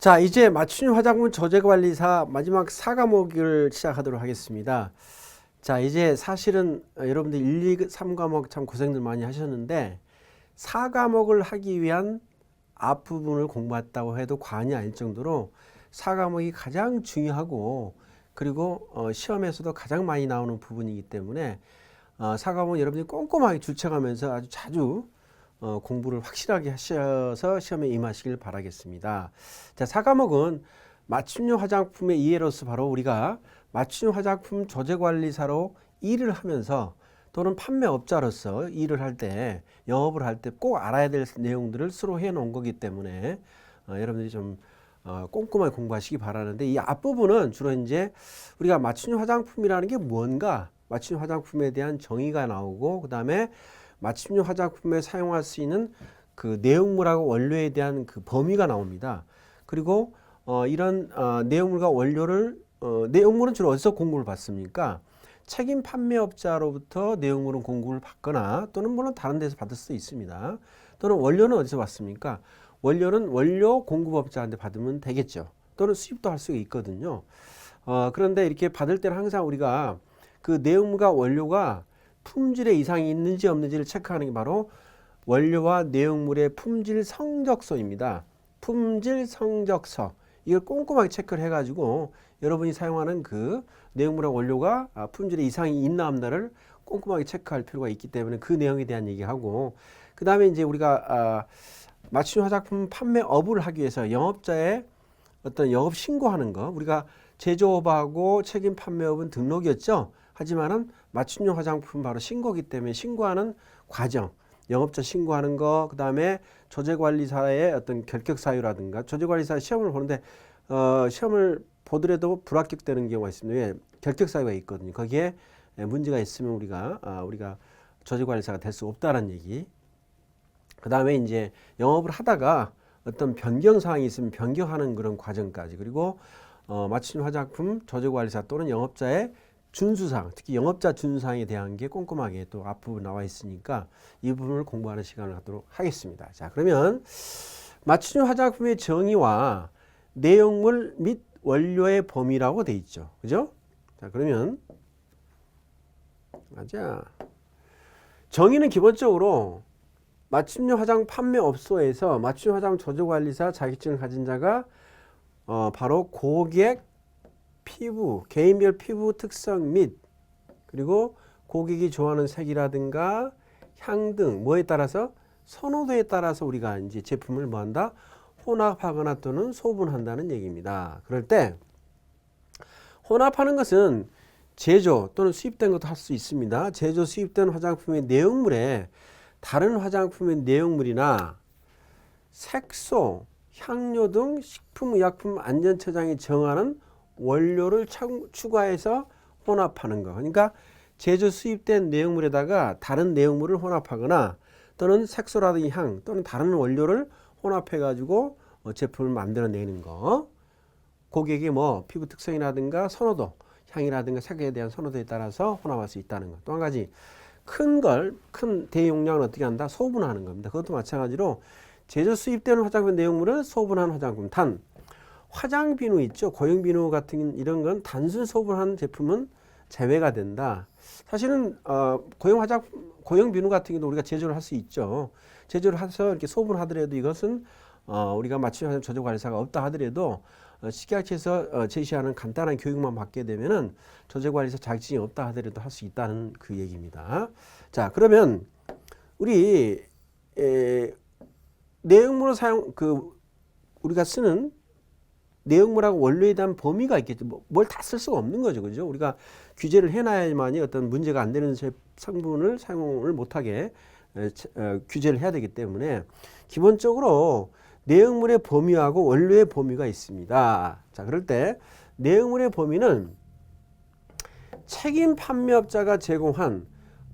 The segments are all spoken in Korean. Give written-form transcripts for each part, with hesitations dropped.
자, 이제 맞춤 화장품 저제관리사 마지막 4과목을 시작하도록 하겠습니다. 자, 이제 사실은 여러분들 1, 2, 3과목 참 고생들 많이 하셨는데 4과목을 하기 위한 앞부분을 공부했다고 해도 과언이 아닐 정도로 4과목이 가장 중요하고 그리고 시험에서도 가장 많이 나오는 부분이기 때문에 4과목 여러분들이 꼼꼼하게 주책하면서 아주 자주 공부를 확실하게 하셔서 시험에 임하시길 바라겠습니다. 자, 4과목은 맞춤형 화장품의 이해로서 바로 우리가 맞춤형 화장품 저제관리사로 일을 하면서 또는 판매업자로서 일을 할 때 영업을 할 때 꼭 알아야 될 내용들을 수로 해놓은 거기 때문에 여러분들이 좀 꼼꼼하게 공부하시기 바라는데, 이 앞부분은 주로 이제 우리가 맞춤형 화장품이라는 게 뭔가, 맞춤형 화장품에 대한 정의가 나오고 그 다음에 맞춤형 화장품에 사용할 수 있는 그 내용물하고 원료에 대한 그 범위가 나옵니다. 그리고 이런 내용물과 원료를 내용물은 주로 어디서 공급을 받습니까? 책임 판매업자로부터 내용물은 공급을 받거나 또는 물론 다른 데서 받을 수도 있습니다. 또는 원료는 어디서 받습니까? 원료는 원료 공급업자한테 받으면 되겠죠. 또는 수입도 할 수가 있거든요. 그런데 이렇게 받을 때는 항상 우리가 그 내용물과 원료가 품질에 이상이 있는지 없는지를 체크하는 게 바로 원료와 내용물의 품질 성적서입니다. 품질 성적서. 이걸 꼼꼼하게 체크를 해가지고 여러분이 사용하는 그 내용물과 원료가 품질에 이상이 있나 없나를 꼼꼼하게 체크할 필요가 있기 때문에 그 내용에 대한 얘기하고, 그 다음에 이제 우리가 맞춤 화장품 판매업을 하기 위해서 영업자의 어떤 영업 신고하는 거, 우리가 제조업하고 책임 판매업은 등록이었죠. 하지만은 맞춤형 화장품 바로 신고기 때문에 신고하는 과정, 영업자 신고하는 거, 그 다음에 저제관리사의 어떤 결격 사유라든가, 저제관리사 시험을 보는데 시험을 보더라도 불합격되는 경우가 있습니다. 왜? 결격 사유가 있거든요. 거기에 문제가 있으면 우리가 저제관리사가 될 수 없다는 얘기. 그 다음에 이제 영업을 하다가 어떤 변경 사항이 있으면 변경하는 그런 과정까지, 그리고 맞춤 화장품 저제관리사 또는 영업자의 준수사항, 특히 영업자 준수사항에 대한 게 꼼꼼하게 또 앞부분 나와 있으니까 이 부분을 공부하는 시간을 갖도록 하겠습니다. 자, 그러면 맞춤 화장품의 정의와 내용물 및 원료의 범위라고 돼 있죠. 그죠? 자, 그러면 맞아. 정의는 기본적으로 맞춤형 화장 판매업소에서 맞춤형 화장 저조관리사 자격증을 가진 자가 바로 고객 피부, 개인별 피부 특성 및 그리고 고객이 좋아하는 색이라든가 향 등 뭐에 따라서 선호도에 따라서 우리가 이제 제품을 뭐 한다? 혼합하거나 또는 소분한다는 얘기입니다. 그럴 때 혼합하는 것은 제조 또는 수입된 것도 할 수 있습니다. 제조 수입된 화장품의 내용물에 다른 화장품의 내용물이나 색소, 향료 등 식품의약품안전처장이 정하는 원료를 추가해서 혼합하는 거. 그러니까 제조 수입된 내용물에다가 다른 내용물을 혼합하거나 또는 색소라든지 향 또는 다른 원료를 혼합해 가지고 제품을 만들어내는 거. 고객의 뭐 피부 특성이라든가 선호도, 향이라든가 색에 대한 선호도에 따라서 혼합할 수 있다는 거. 또 한 가지 큰 대용량을 어떻게 한다? 소분하는 겁니다. 그것도 마찬가지로 제조 수입되는 화장품 내용물을 소분한 화장품. 단 화장 비누 있죠. 고형 비누 같은 이런 건 단순 소분한 제품은 제외가 된다. 사실은 고형 비누 같은 경우도 우리가 제조를 할 수 있죠. 제조를 해서 이렇게 소분하더라도 이것은 우리가 맞춤 화장품 저제관리사가 없다 하더라도 식약처에서 제시하는 간단한 교육만 받게 되면은 저제관리사 자격증이 없다 하더라도 할 수 있다는 그 얘기입니다. 자, 그러면 우리 내용물을 우리가 쓰는 내용물하고 원료에 대한 범위가 있겠죠. 뭘 다 쓸 수가 없는 거죠. 그죠? 우리가 규제를 해놔야만이 어떤 문제가 안 되는 성분을 사용을 못하게 규제를 해야 되기 때문에 기본적으로 내용물의 범위하고 원료의 범위가 있습니다. 자, 그럴 때 내용물의 범위는 책임 판매업자가 제공한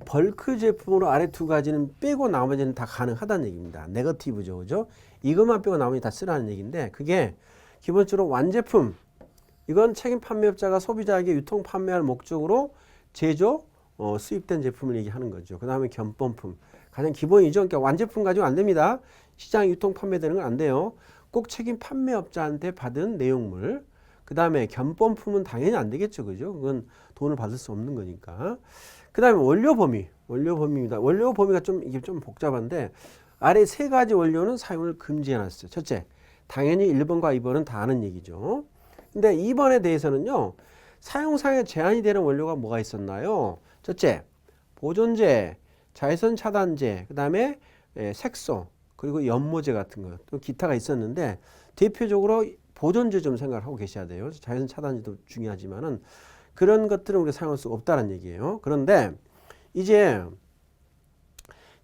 벌크 제품으로 아래 두 가지는 빼고 나머지는 다 가능하다는 얘기입니다. 네거티브죠. 그죠? 이것만 빼고 나머지 다 쓰라는 얘기인데, 그게 기본적으로 완제품, 이건 책임 판매업자가 소비자에게 유통 판매할 목적으로 제조, 수입된 제품을 얘기하는 거죠. 그 다음에 견본품, 가장 기본이죠. 그러니까 완제품 가지고 안 됩니다. 시장 유통 판매되는 건 안 돼요. 꼭 책임 판매업자한테 받은 내용물, 그 다음에 견본품은 당연히 안 되겠죠. 그죠? 그건 돈을 받을 수 없는 거니까. 그 다음에 원료 범위입니다. 원료 범위가 이게 좀 복잡한데, 아래 세 가지 원료는 사용을 금지해 놨어요. 첫째, 당연히 1번과 2번은 다 아는 얘기죠. 근데 2번에 대해서는요, 사용상에 제한이 되는 원료가 뭐가 있었나요? 첫째, 보존제, 자외선 차단제, 그 다음에 색소, 그리고 연모제 같은 거, 또 기타가 있었는데, 대표적으로 보존제 좀 생각을 하고 계셔야 돼요. 자외선 차단제도 중요하지만은, 그런 것들은 우리가 사용할 수 없다는 얘기예요. 그런데 이제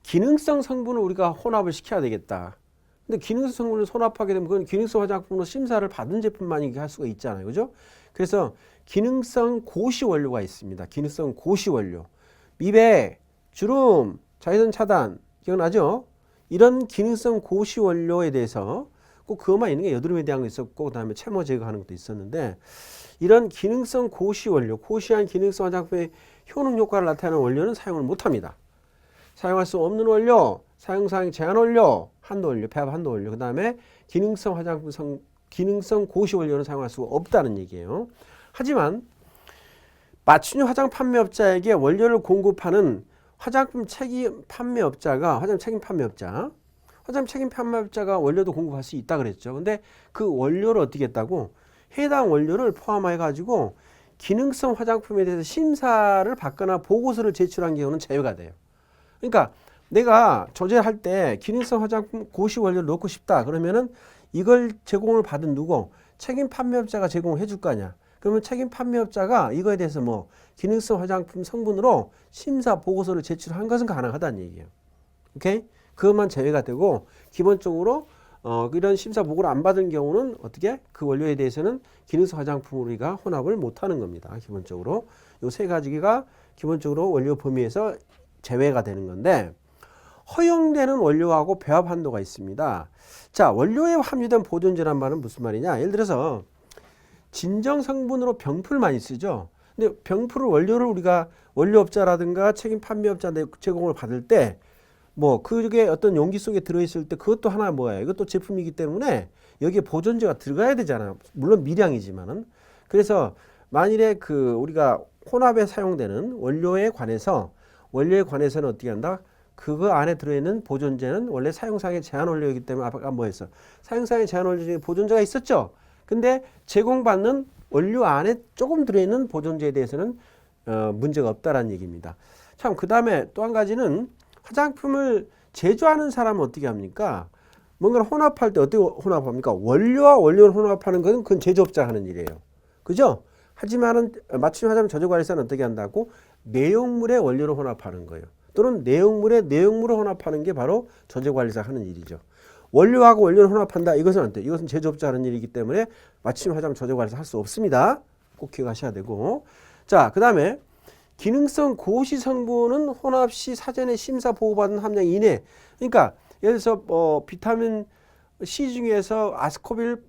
기능성 성분을 우리가 혼합을 시켜야 되겠다. 근데 기능성 성분을 혼합하게 되면 그건 기능성 화장품으로 심사를 받은 제품만 할 수가 있잖아요. 그죠? 그래서 기능성 고시 원료가 있습니다. 기능성 고시 원료. 미백, 주름, 자외선 차단, 기억나죠? 이런 기능성 고시 원료에 대해서 꼭 그것만 있는 게 여드름에 대한 거 있었고, 그 다음에 채모 제거하는 것도 있었는데, 이런 기능성 고시 원료, 고시한 기능성 화장품의 효능 효과를 나타내는 원료는 사용을 못합니다. 사용할 수 없는 원료, 사용상 제한 원료, 한도 원료, 배합 한도 원료, 그 다음에 기능성 화장품 기능성 고시 원료는 사용할 수가 없다는 얘기예요. 하지만 맞춤형 화장 판매업자에게 원료를 공급하는 화장품 책임 판매업자가 원료도 공급할 수 있다 그랬죠. 근데 그 원료를 어떻게 했다고? 해당 원료를 포함해 가지고 기능성 화장품에 대해서 심사를 받거나 보고서를 제출한 경우는 제외가 돼요. 그러니까 내가 조제할 때 기능성 화장품 고시 원료를 넣고 싶다 그러면은 이걸 제공을 받은 누구? 책임 판매업자가 제공을 해줄 거 아니야. 그러면 책임 판매업자가 이거에 대해서 뭐 기능성 화장품 성분으로 심사 보고서를 제출한 것은 가능하다는 얘기예요. 오케이? 그것만 제외가 되고 기본적으로 이런 심사 보고를 안 받은 경우는 어떻게? 그 원료에 대해서는 기능성 화장품으로 우리가 혼합을 못하는 겁니다. 기본적으로 이 세 가지가 기본적으로 원료 범위에서 제외가 되는 건데, 허용되는 원료하고 배합 한도가 있습니다. 자, 원료에 함유된 보존제란 말은 무슨 말이냐? 예를 들어서 진정 성분으로 병풀 많이 쓰죠. 근데 병풀을 원료를 우리가 원료업자라든가 책임 판매업자한테 제공을 받을 때 뭐 그게 어떤 용기 속에 들어있을 때 그것도 하나 뭐예요? 이것도 제품이기 때문에 여기에 보존제가 들어가야 되잖아요. 물론 미량이지만은. 그래서 만일에 그 우리가 혼합에 사용되는 원료에 관해서는 어떻게 한다? 그거 안에 들어있는 보존제는 원래 사용상의 제한 원료이기 때문에 아까 뭐 했어? 사용상의 제한 원료 중에 보존제가 있었죠. 근데 제공받는 원료 안에 조금 들어있는 보존제에 대해서는 문제가 없다라는 얘기입니다. 참, 그 다음에 또 한 가지는 화장품을 제조하는 사람은 어떻게 합니까? 뭔가를 혼합할 때 어떻게 혼합합니까? 원료와 원료를 혼합하는 것은 그건 제조업자가 하는 일이에요. 그죠? 하지만은 맞춤 화장품 저조관리사는 어떻게 한다고? 내용물의 원료를 혼합하는 거예요. 또는 내용물의 내용물을 혼합하는 게 바로 저조관리사가 하는 일이죠. 원료하고 원료를 혼합한다. 이것은 안 돼. 이것은 제조업자가 하는 일이기 때문에 맞춤 화장품 저조관리사 할 수 없습니다. 꼭 기억하셔야 되고. 자, 그 다음에 기능성 고시 성분은 혼합 시 사전에 심사 보고받은 함량 이내. 그러니까 예를 들어서 비타민 C 중에서 아스코빌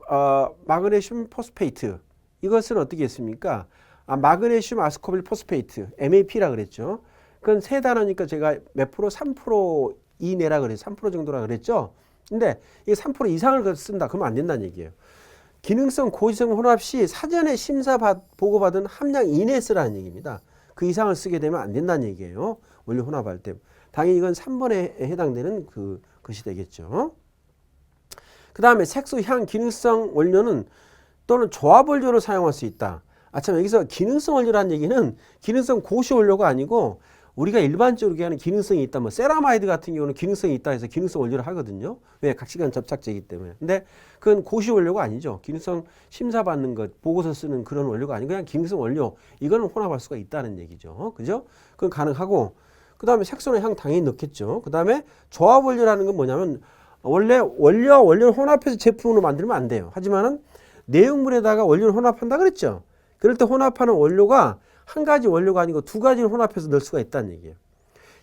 마그네슘 포스페이트, 이것은 어떻게 했습니까? 마그네슘 아스코빌 포스페이트 MAP라 그랬죠. 그건 세 단어니까 제가 몇 프로? 3% 이내라 그랬죠. 3% 정도라 그랬죠. 근데 이게 3% 이상을 쓴다 그러면 안 된다는 얘기예요. 기능성 고시성 혼합 시 사전에 심사 보고받은 함량 이내에 쓰라는 얘기입니다. 그 이상을 쓰게 되면 안 된다는 얘기예요. 원료 혼합할 때. 당연히 이건 3번에 해당되는 것이 되겠죠. 그 다음에 색소, 향, 기능성 원료는 또는 조합 원료로 사용할 수 있다. 참, 여기서 기능성 원료라는 얘기는 기능성 고시 원료가 아니고 우리가 일반적으로 얘기하는 기능성이 있다. 뭐 세라마이드 같은 경우는 기능성이 있다 해서 기능성 원료를 하거든요. 왜? 각시간 접착제이기 때문에. 근데 그건 고시 원료가 아니죠. 기능성 심사받는 것, 보고서 쓰는 그런 원료가 아니고 그냥 기능성 원료. 이거는 혼합할 수가 있다는 얘기죠. 그죠? 그건 가능하고, 그 다음에 색소나 향 당연히 넣겠죠. 그 다음에 조합 원료라는 건 뭐냐면 원래 원료와 원료를 혼합해서 제품으로 만들면 안 돼요. 하지만은 내용물에다가 원료를 혼합한다 그랬죠. 그럴 때 혼합하는 원료가 한 가지 원료가 아니고 두 가지를 혼합해서 넣을 수가 있다는 얘기예요.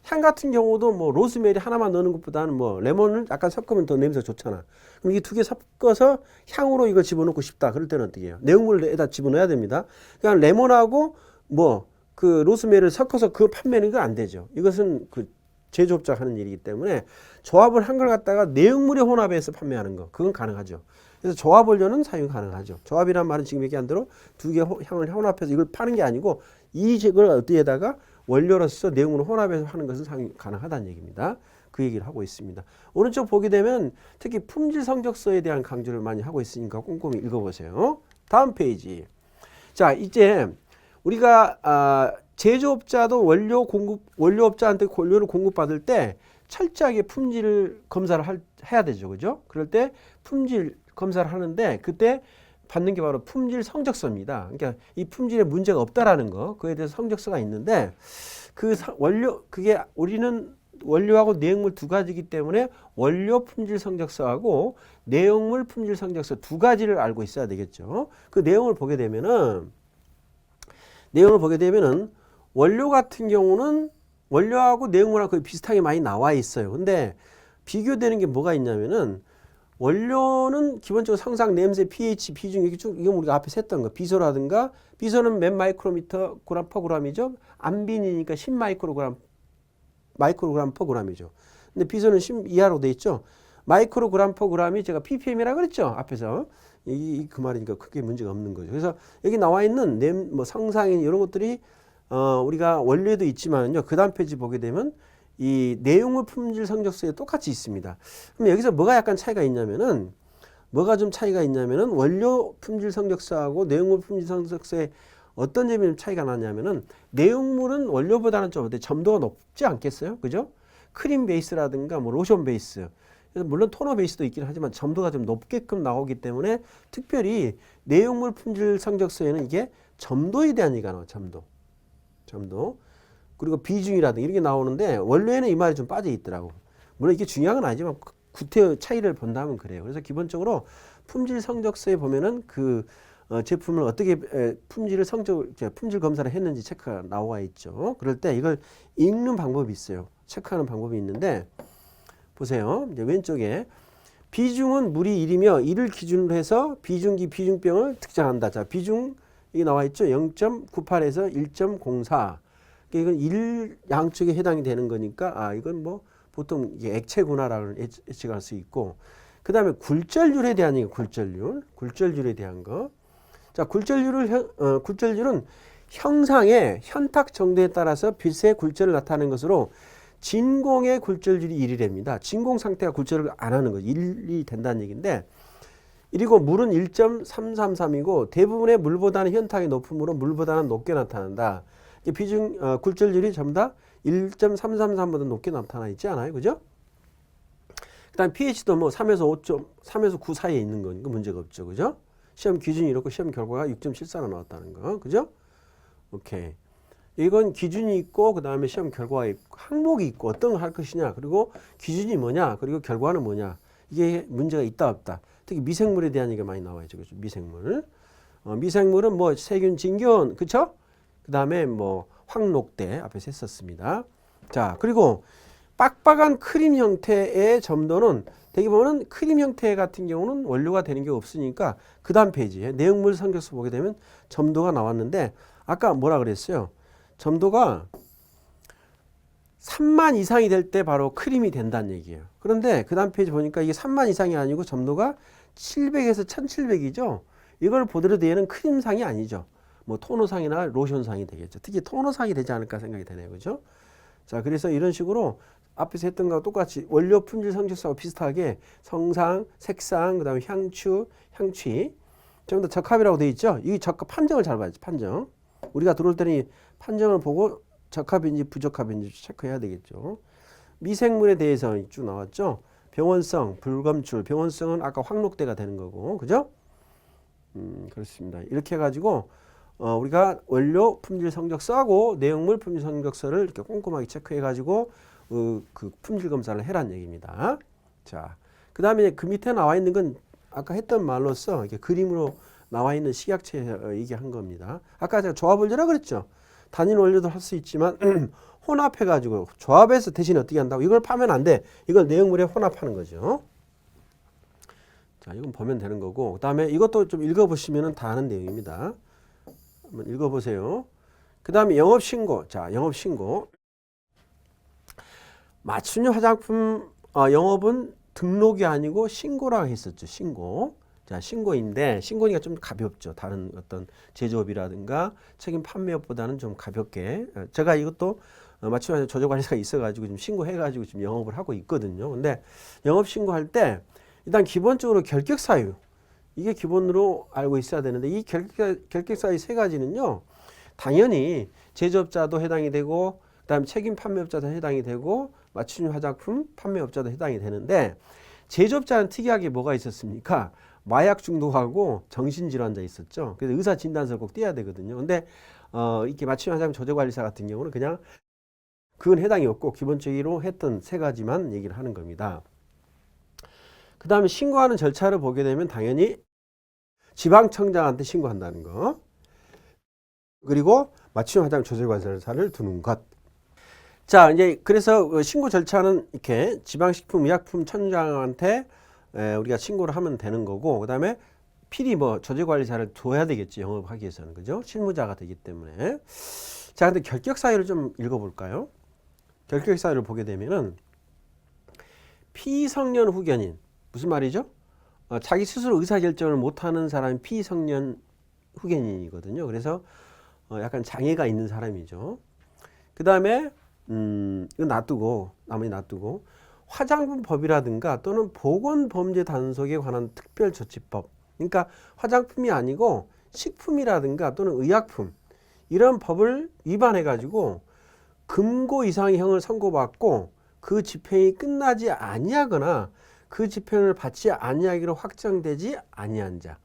향 같은 경우도 뭐 로즈메리 하나만 넣는 것보다는 뭐 레몬을 약간 섞으면 더 냄새가 좋잖아. 그럼 이 두 개 섞어서 향으로 이걸 집어넣고 싶다. 그럴 때는 어떻게 해요? 내용물에다 집어넣어야 됩니다. 그러니까 레몬하고 뭐 그 로즈메리를 섞어서 그걸 판매하는 건 안 되죠. 이것은 그 제조업자가 하는 일이기 때문에 조합을 한 걸 갖다가 내용물에 혼합해서 판매하는 거, 그건 가능하죠. 그래서 조합 원료는 사용 가능하죠. 조합이란 말은 지금 얘기한 대로 두 개 향을 혼합해서 이걸 파는 게 아니고 이걸 어디에다가 원료로서 내용으로 혼합해서 하는 것은 사용 가능하다는 얘기입니다. 그 얘기를 하고 있습니다. 오른쪽 보게 되면 특히 품질 성적서에 대한 강조를 많이 하고 있으니까 꼼꼼히 읽어보세요. 다음 페이지. 자, 이제 우리가 제조업자도 원료업자한테 원료를 공급받을 때 철저하게 품질 검사를 해야 되죠. 그죠? 그럴 때 품질 검사를 하는데 그때 받는 게 바로 품질 성적서입니다. 그러니까 이 품질에 문제가 없다라는 거, 그에 대해서 성적서가 있는데 그게 우리는 원료하고 내용물 두 가지이기 때문에 원료 품질 성적서하고 내용물 품질 성적서 두 가지를 알고 있어야 되겠죠. 그 내용을 보게 되면은 원료 같은 경우는 원료하고 내용물하고 거의 비슷하게 많이 나와 있어요. 근데 비교되는 게 뭐가 있냐면은 원료는 기본적으로 성상, 냄새, pH, 비중 이렇게 쭉 이건 우리가 앞에 셌던 거. 비소라든가 비소는 몇 마이크로미터 그램 퍼 그램이죠. 암빈이니까 10 마이크로그램 퍼 그램이죠. 근데 비소는 10 이하로 돼 있죠. 마이크로그램 퍼 그램이 제가 ppm이라 그랬죠. 앞에서. 그 말이니까 크게 문제가 없는 거죠. 그래서 여기 나와 있는 성상인 이런 것들이 우리가 원료에도 있지만요. 그 다음 페이지 보게 되면 이 내용물 품질 성적서에 똑같이 있습니다. 그럼 여기서 뭐가 약간 차이가 있냐면은 원료 품질 성적서하고 내용물 품질 성적서에 어떤 점이 차이가 나냐면은 내용물은 원료보다는 좀 점도가 높지 않겠어요? 그죠? 크림 베이스라든가 뭐 로션 베이스. 그래서 물론 토너 베이스도 있긴 하지만 점도가 좀 높게끔 나오기 때문에 특별히 내용물 품질 성적서에는 이게 점도에 대한 얘기가 나와요. 점도. 그리고 비중이라든가 이런 게 나오는데 원료에는 이 말이 좀 빠져 있더라고. 물론 이게 중요한 건 아니지만 구태의 차이를 본다면 그래요. 그래서 기본적으로 품질 성적서에 보면은 그 제품을 어떻게 품질 검사를 했는지 체크가 나와 있죠. 그럴 때 이걸 읽는 방법이 있어요. 체크하는 방법이 있는데 보세요. 이제 왼쪽에 비중은 물이 1이며 이를 기준으로 해서 비중기 비중병을 특정한다. 자, 비중 이게 나와 있죠. 0.98에서 1.04. 이건 1 양쪽에 해당이 되는 거니까 이건 뭐 보통 이게 액체구나라는 예측할 수 있고 그 다음에 굴절률에 대한 얘기 굴절률에 대한 거. 자, 굴절률은 형상의 현탁 정도에 따라서 빛의 굴절을 나타내는 것으로 진공의 굴절률이 1이랍니다. 진공 상태가 굴절을 안 하는 거죠. 1이 된다는 얘기인데 1이고 물은 1.333이고 대부분의 물보다는 현탁이 높으므로 물보다는 높게 나타난다. 굴절률이 전부 다 1.333보다 높게 나타나 있지 않아요? 그죠? 그 다음 pH도 뭐 3에서 9 사이에 있는 거니까 문제가 없죠. 그죠? 시험 기준이 이렇고 시험 결과가 6.74로 나왔다는 거. 그죠? 오케이. 이건 기준이 있고 그 다음에 시험 결과가 있고 항목이 있고 어떤 걸 할 것이냐 그리고 기준이 뭐냐 그리고 결과는 뭐냐 이게 문제가 있다 없다. 특히 미생물에 대한 얘기가 많이 나와야죠. 그렇죠? 미생물은 뭐 세균, 진균 그쵸? 그 다음에 뭐 황록대 앞에서 했었습니다. 자, 그리고 빡빡한 크림 형태의 점도는 대개 보면 크림 형태 같은 경우는 원료가 되는 게 없으니까 그 다음 페이지에 내용물 성적서 보게 되면 점도가 나왔는데 아까 뭐라 그랬어요? 점도가 3만 이상이 될 때 바로 크림이 된다는 얘기예요. 그런데 그 다음 페이지 보니까 이게 3만 이상이 아니고 점도가 700에서 1700이죠. 이걸 보더라도 얘는 크림상이 아니죠. 뭐 토너상이나 로션상이 되겠죠. 특히 토너상이 되지 않을까 생각이 되네요. 그죠? 자, 그래서 이런 식으로 앞에서 했던 거와 똑같이 원료 품질 성적서하고 비슷하게 성상, 색상, 그다음에 향취 전부 다 적합이라고 되어 있죠. 이 적합 판정을 잘 봐야지. 판정. 우리가 들어올 때는 판정을 보고 적합인지 부적합인지 체크해야 되겠죠. 미생물에 대해서 쭉 나왔죠. 병원성, 불검출, 병원성은 아까 황록대가 되는 거고, 그죠? 그렇습니다. 이렇게 해가지고 우리가 원료 품질 성적서하고 내용물 품질 성적서를 이렇게 꼼꼼하게 체크해가지고 그 품질 검사를 해란 얘기입니다. 자, 그 다음에 그 밑에 나와 있는 건 아까 했던 말로써 이렇게 그림으로 나와 있는 식약처에 얘기한 겁니다. 아까 제가 조합 원료라 그랬죠. 단일 원료도 할 수 있지만 혼합해가지고 조합해서 대신 어떻게 한다고 이걸 파면 안 돼. 이걸 내용물에 혼합하는 거죠. 자, 이건 보면 되는 거고 그 다음에 이것도 좀 읽어보시면 다 아는 내용입니다. 한번 읽어보세요. 그 다음에 영업신고. 자, 영업신고. 맞춤형 화장품 영업은 등록이 아니고 신고라고 했었죠. 신고. 자, 신고인데 신고니까 좀 가볍죠. 다른 어떤 제조업이라든가 책임 판매업보다는 좀 가볍게. 제가 이것도 마침 저조관리사가 있어가지고 지금 신고해가지고 지금 영업을 하고 있거든요. 근데 영업 신고할 때 일단 기본적으로 결격 사유 이게 기본으로 알고 있어야 되는데 이 결격 사유 세 가지는요. 당연히 제조업자도 해당이 되고 그다음에 책임 판매업자도 해당이 되고 맞춤 화장품 판매업자도 해당이 되는데 제조업자는 특이하게 뭐가 있었습니까? 마약 중독하고 정신질환자 있었죠. 그래서 의사 진단서를 꼭 떼야 되거든요. 근데 이렇게 맞춤 화장품 조제관리사 같은 경우는 그냥 그건 해당이 없고 기본적으로 했던 세 가지만 얘기를 하는 겁니다. 그 다음에 신고하는 절차를 보게 되면 당연히 지방청장한테 신고한다는 거. 그리고 맞춤 화장품 조제관리사를 두는 것. 자, 이제 그래서 신고 절차는 이렇게 지방식품의약품청장한테 우리가 신고를 하면 되는 거고, 그 다음에 필히 뭐 조제관리사를 둬야 되겠지, 영업하기 위해서는. 그죠? 실무자가 되기 때문에. 자, 근데 결격 사유를 좀 읽어볼까요? 결격 사유를 보게 되면은 피성년 후견인. 무슨 말이죠? 자기 스스로 의사결정을 못하는 사람이 피성년 후견인이거든요. 그래서 약간 장애가 있는 사람이죠. 그 다음에 이거 놔두고 나머지 놔두고 화장품법이라든가 또는 보건범죄 단속에 관한 특별조치법, 그러니까 화장품이 아니고 식품이라든가 또는 의약품 이런 법을 위반해 가지고 금고 이상의 형을 선고받고 그 집행이 끝나지 아니하거나 그 집행을 받지 아니하기로 확정되지 아니한 자,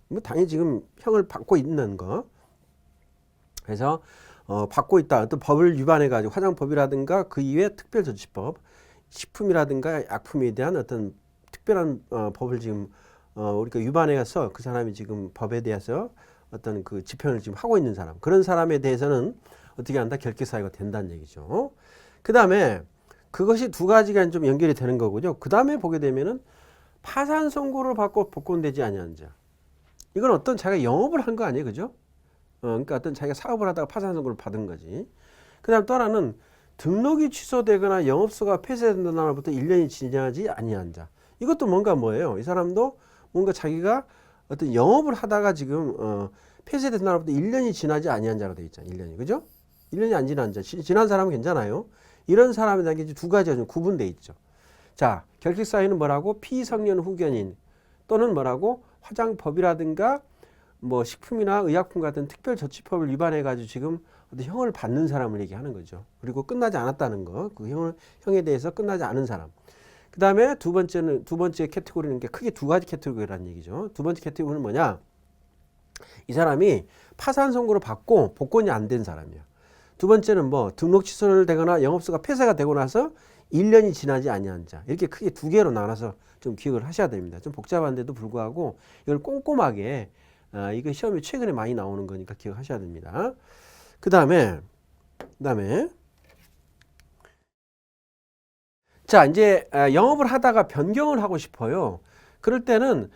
뭐 당연히 지금 형을 받고 있는 거. 그래서 받고 있다. 어떤 법을 위반해 가지고 화장법이라든가 그 이외의 특별조치법, 식품이라든가 약품에 대한 어떤 특별한 법을 지금 우리가 위반해서 그 사람이 지금 법에 대해서 어떤 그 집행을 지금 하고 있는 사람, 그런 사람에 대해서는 어떻게 한다? 결격 사유가 된다는 얘기죠. 그 다음에 그것이 두 가지가 좀 연결이 되는 거고요. 그 다음에 보게 되면은 파산 선고를 받고 복권되지 아니한 자. 이건 어떤 자기가 영업을 한 거 아니에요, 그죠? 그러니까 어떤 자기가 사업을 하다가 파산 선고를 받은 거지. 그 다음 또 하나는 등록이 취소되거나 영업소가 폐쇄된 날부터 1년이 지나지 아니한 자. 이것도 뭔가 뭐예요? 이 사람도 뭔가 자기가 어떤 영업을 하다가 지금 폐쇄된 날부터 1년이 지나지 아니한 자로 되어 있잖아요. 1년이. 그죠? 1년이 안 지난 자. 지난 사람은 괜찮아요. 이런 사람에 대한 게 두 가지가 좀 구분되어 있죠. 자, 결격 사유는 뭐라고? 피성년 후견인 또는 뭐라고? 화장법이라든가 뭐 식품이나 의약품 같은 특별조치법을 위반해 가지고 지금 어떤 형을 받는 사람을 얘기하는 거죠. 그리고 끝나지 않았다는 거, 그 형에 대해서 끝나지 않은 사람. 그 다음에 두 번째 캐테고리는 게 크게 두 가지 캐테고리라는 얘기죠. 두 번째 캐테고리는 뭐냐? 이 사람이 파산 선고를 받고 복권이 안 된 사람이야. 두 번째는 뭐 등록 취소를 되거나 영업소가 폐쇄가 되고 나서 1년이 지나지 아니한 자. 이렇게 크게 두 개로 나눠서 좀 기억을 하셔야 됩니다. 좀 복잡한데도 불구하고 이걸 꼼꼼하게 이거 시험에 최근에 많이 나오는 거니까 기억하셔야 됩니다. 그 다음에 자, 이제 영업을 하다가 변경을 하고 싶어요. 그럴 때는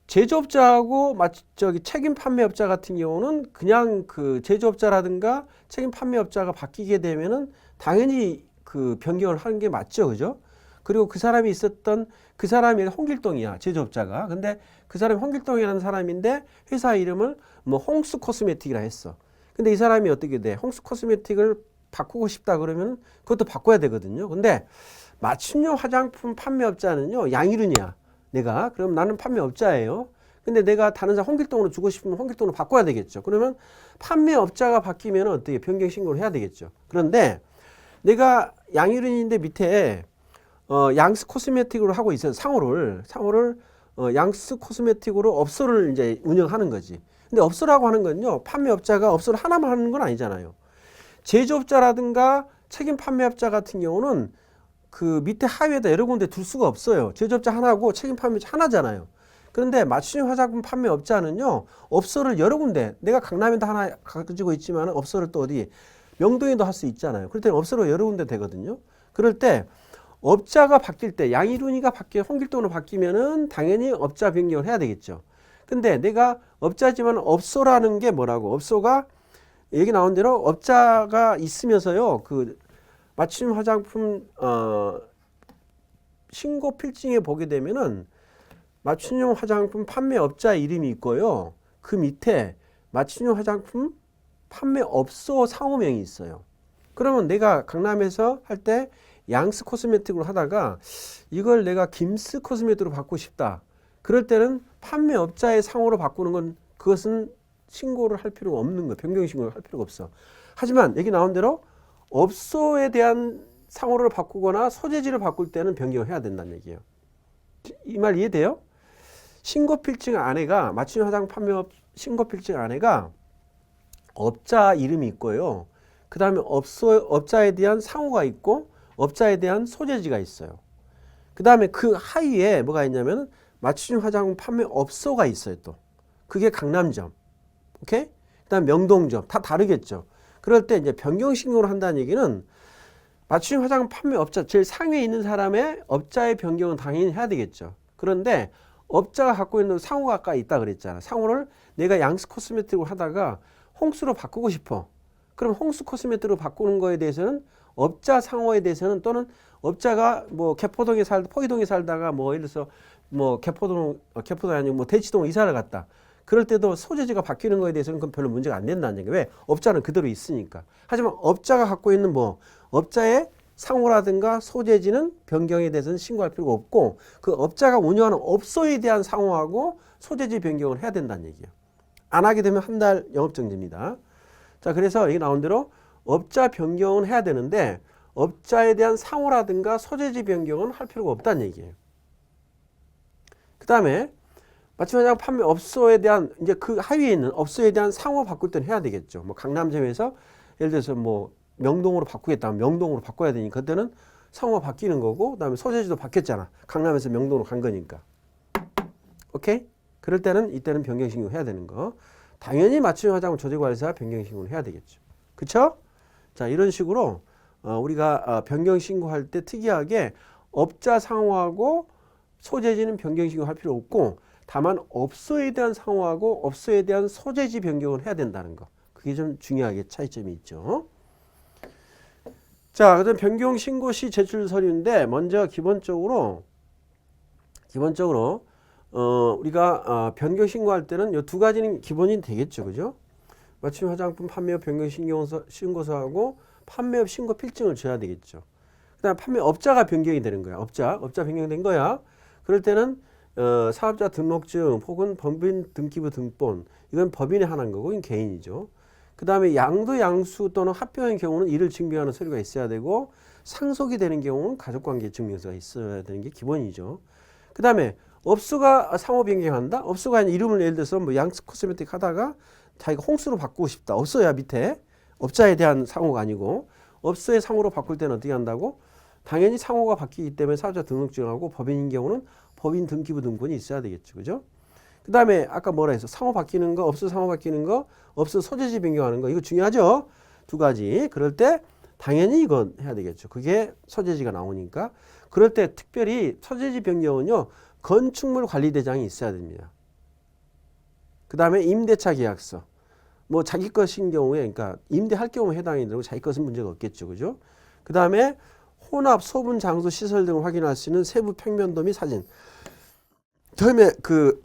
제조업자하고 책임 판매업자 같은 경우는 그냥 그 제조업자라든가 책임 판매업자가 바뀌게 되면은 당연히 그 변경을 하는 게 맞죠, 그죠? 그리고 그 사람이 그 사람이 홍길동이야, 제조업자가. 근데 그 사람이 홍길동이라는 사람인데 회사 이름을 뭐 홍수 코스메틱이라 했어. 근데 이 사람이 어떻게 돼? 홍수 코스메틱을 바꾸고 싶다 그러면 그것도 바꿔야 되거든요. 근데 맞춤형 화장품 판매업자는요, 양이륜이야. 그럼 나는 판매업자예요. 근데 내가 다른 사람 홍길동으로 주고 싶으면 홍길동으로 바꿔야 되겠죠. 그러면 판매업자가 바뀌면 어떻게 변경 신고를 해야 되겠죠. 그런데 내가 양이륜인데 밑에 양스 코스메틱으로 하고 있어요. 상호를 양스 코스메틱으로 업소를 이제 운영하는 거지. 근데 업소라고 하는 건요, 판매업자가 업소를 하나만 하는 건 아니잖아요. 제조업자라든가 책임 판매업자 같은 경우는 그 밑에 하위에다 여러 군데 둘 수가 없어요. 제조업자 하나고 책임 판매업자 하나잖아요. 그런데 맞춤 화장품 판매업자는요, 업소를 여러 군데, 내가 강남에도 하나 가지고 있지만 업소를 또 어디 명동에도 할 수 있잖아요. 그럴 때 업소로 여러 군데 되거든요. 그럴 때 업자가 바뀔 때 양이륜이가 홍길동으로 바뀌면은 당연히 업자 변경을 해야 되겠죠. 근데 내가 업자지만 업소라는 게 뭐라고? 업소가 여기 나온 대로 업자가 있으면서요, 그 맞춤 화장품 신고 필증에 보게 되면은 맞춤형 화장품 판매업자 이름이 있고요. 그 밑에 맞춤형 화장품 판매업소 상호명이 있어요. 그러면 내가 강남에서 할 때 양스 코스메틱으로 하다가 이걸 내가 김스 코스메틱으로 바꾸고 싶다. 그럴 때는 판매업자의 상호로 바꾸는 건 그것은 신고를 할 필요가 없는 거예요. 변경 신고를 할 필요가 없어. 하지만 여기 나온 대로 업소에 대한 상호를 바꾸거나 소재지를 바꿀 때는 변경을 해야 된다는 얘기예요. 이 말 이해돼요? 신고필증 안에가 맞춤 화장 판매업 신고필증 안에가 업자 이름이 있고요. 그 다음에 업자에 대한 상호가 있고 업자에 대한 소재지가 있어요. 그 다음에 그 하위에 뭐가 있냐면 맞춤 화장품 판매업소가 있어요. 또 그게 강남점, 오케이? 그 다음 명동점 다 다르겠죠. 그럴 때 이제 변경 신고를 한다는 얘기는 맞춤 화장품 판매업자 제일 상위에 있는 사람의 업자의 변경은 당연히 해야 되겠죠. 그런데 업자가 갖고 있는 상호가 아까 있다 그랬잖아. 상호를 내가 양스 코스메틱으로 하다가 홍수로 바꾸고 싶어. 그럼 홍수 코스메틱으로 바꾸는 거에 대해서는 업자 상호에 대해서는 또는 업자가 뭐 포기동에 살다가 뭐 예를 들어서 뭐 개포동이 아니고 뭐 대치동 이사를 갔다. 그럴 때도 소재지가 바뀌는 거에 대해서는 그건 별로 문제가 안 된다는 얘기예요. 왜? 업자는 그대로 있으니까. 하지만 업자가 갖고 있는 뭐 업자의 상호라든가 소재지는 변경에 대해서는 신고할 필요가 없고 그 업자가 운영하는 업소에 대한 상호하고 소재지 변경을 해야 된다는 얘기예요. 안 하게 되면 한 달 영업정지입니다. 자, 그래서 여기 나온 대로 업자 변경은 해야 되는데 업자에 대한 상호라든가 소재지 변경은 할 필요가 없다는 얘기예요. 그 다음에 맞춤 화장 판매 업소에 대한 이제 그 하위에 있는 업소에 대한 상호 바꿀 때는 해야 되겠죠. 뭐 강남점에서 예를 들어서 뭐 명동으로 바꾸겠다면 명동으로 바꿔야 되니까 그때는 상호가 바뀌는 거고 그다음에 소재지도 바뀌었잖아. 강남에서 명동으로 간 거니까. 오케이? 그럴 때는 이때는 변경 신고 해야 되는 거. 당연히 맞춤 화장품 조제관리사 변경 신고를 해야 되겠죠. 그쵸? 자, 이런 식으로 우리가 변경 신고할 때 특이하게 업자 상호하고 소재지는 변경 신고할 필요 없고 다만 업소에 대한 상호하고 업소에 대한 소재지 변경을 해야 된다는 거. 그게 좀 중요하게 차이점이 있죠. 자, 그다음 변경 신고 시 제출 서류인데 먼저 기본적으로 우리가 변경 신고할 때는 이 두 가지는 기본이 되겠죠, 그죠? 맞춤 화장품 판매업 변경 신고서하고 판매업 신고 필증을 줘야 되겠죠. 그다음 판매업자가 변경이 되는 거야. 업자 변경된 거야. 그럴 때는 사업자 등록증 혹은 법인 등기부 등본 이건 법인에 한한 거고 이건 개인이죠. 그 다음에 양도 양수 또는 합병의 경우는 이를 증명하는 서류가 있어야 되고 상속이 되는 경우는 가족관계 증명서가 있어야 되는 게 기본이죠. 그 다음에 업소가 상호 변경한다. 업소가 이름을 예를 들어서 뭐 양스 코스메틱 하다가 자기가 홍수로 바꾸고 싶다. 업소야 밑에 업자에 대한 상호가 아니고 업소의 상호로 바꿀 때는 어떻게 한다고? 당연히 상호가 바뀌기 때문에 사업자 등록증하고 법인인 경우는 법인 등기부 등본이 있어야 되겠죠. 그죠? 그 다음에 아까 뭐라 했어? 상호 바뀌는 거, 업소 상호 바뀌는 거, 업소 소재지 변경하는 거. 이거 중요하죠? 두 가지. 그럴 때 당연히 이건 해야 되겠죠. 그게 소재지가 나오니까. 그럴 때 특별히 소재지 변경은요. 건축물 관리대장이 있어야 됩니다. 그 다음에 임대차 계약서. 뭐 자기 것인 경우에 그러니까 임대할 경우에 해당이 되고 자기 것은 문제가 없겠죠. 그죠? 그 다음에 혼합, 소분, 장소, 시설 등을 확인할 수 있는 세부 평면도 및 사진. 다음에 그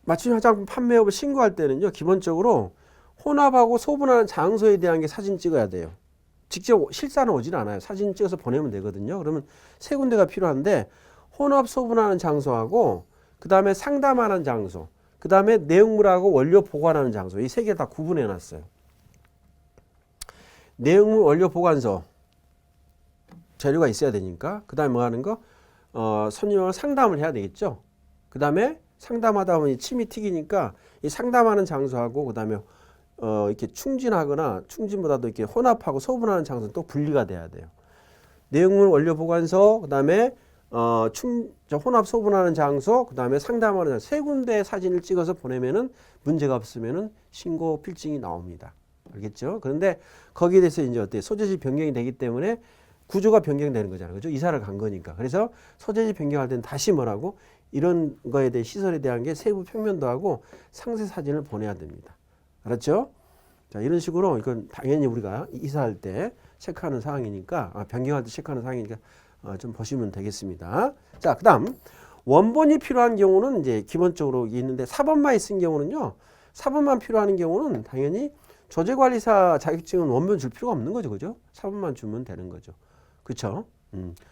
맞춤 화장품 판매업을 신고할 때는요. 기본적으로 혼합하고 소분하는 장소에 대한 게 사진 찍어야 돼요. 직접 실사는 오진 않아요. 사진 찍어서 보내면 되거든요. 그러면 세 군데가 필요한데 혼합 소분하는 장소하고 그 다음에 상담하는 장소 그 다음에 내용물하고 원료 보관하는 장소 이 세 개 다 구분해 놨어요. 내용물 원료 보관소 재료가 있어야 되니까 그 다음에 뭐 하는 거 손님하고 상담을 해야 되겠죠. 그 다음에 상담하다 보니 침이 튀기니까 이 상담하는 장소하고 그 다음에 이렇게 충진하거나 충진보다도 이렇게 혼합하고 소분하는 장소는 또 분리가 돼야 돼요. 내용물 원료 보관소 그 다음에 혼합 소분하는 장소 그 다음에 상담하는 장소 세 군데 사진을 찍어서 보내면은 문제가 없으면은 신고 필증이 나옵니다. 알겠죠? 그런데 거기에 대해서 이제 어때요? 소재지 변경이 되기 때문에 구조가 변경되는 거잖아요. 그죠? 이사를 간 거니까. 그래서 소재지 변경할 때는 다시 뭐라고? 이런 거에 대해 시설에 대한 게 세부 평면도 하고 상세 사진을 보내야 됩니다. 알았죠? 자, 이런 식으로 이건 당연히 우리가 이사할 때 체크하는 사항이니까 변경할 때 체크하는 사항이니까 좀 보시면 되겠습니다. 자, 그다음 원본이 필요한 경우는 이제 기본적으로 있는데 사본만 있은 경우는요. 사본만 필요한 경우는 당연히 조제관리사 자격증은 원본 줄 필요가 없는 거죠. 그죠? 사본만 주면 되는 거죠. 그렇죠?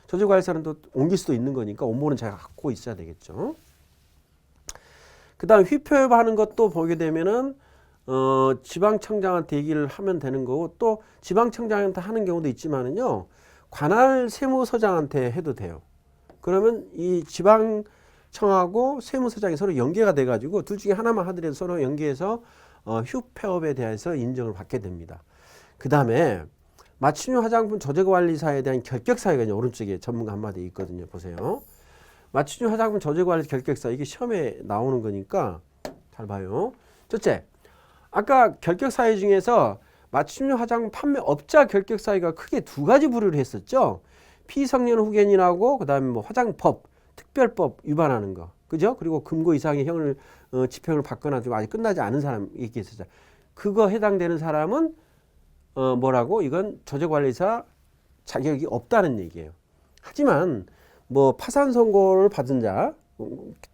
조제관리사는 또 옮길 수도 있는 거니까 원본은 제가 갖고 있어야 되겠죠. 그 다음 휘표협하는 것도 보게 되면은 지방청장한테 얘기를 하면 되는 거고 또 지방청장한테 하는 경우도 있지만은요. 관할 세무서장한테 해도 돼요. 그러면 이 지방청하고 세무서장이 서로 연계가 돼 가지고 둘 중에 하나만 하더라도 서로 연계해서 휴폐업에 대해서 인정을 받게 됩니다. 그 다음에 맞춤형 화장품 조제관리사에 대한 결격사유가 오른쪽에 전문가 한마디 있거든요. 보세요. 맞춤형 화장품 조제관리 결격사 이게 시험에 나오는 거니까 잘 봐요. 첫째, 아까 결격사유 중에서 맞춤형 화장품 판매업자 결격사유가 크게 두 가지 부류를 했었죠. 피성년 후견인하고 그다음에 뭐 화장법, 특별법 위반하는 거, 그죠? 그리고 금고 이상의 형을 집행을 받거나 좀 아직 끝나지 않은 사람 얘기했었죠. 그거 해당되는 사람은 뭐라고? 이건 조제관리사 자격이 없다는 얘기예요. 하지만 뭐 파산 선고를 받은 자,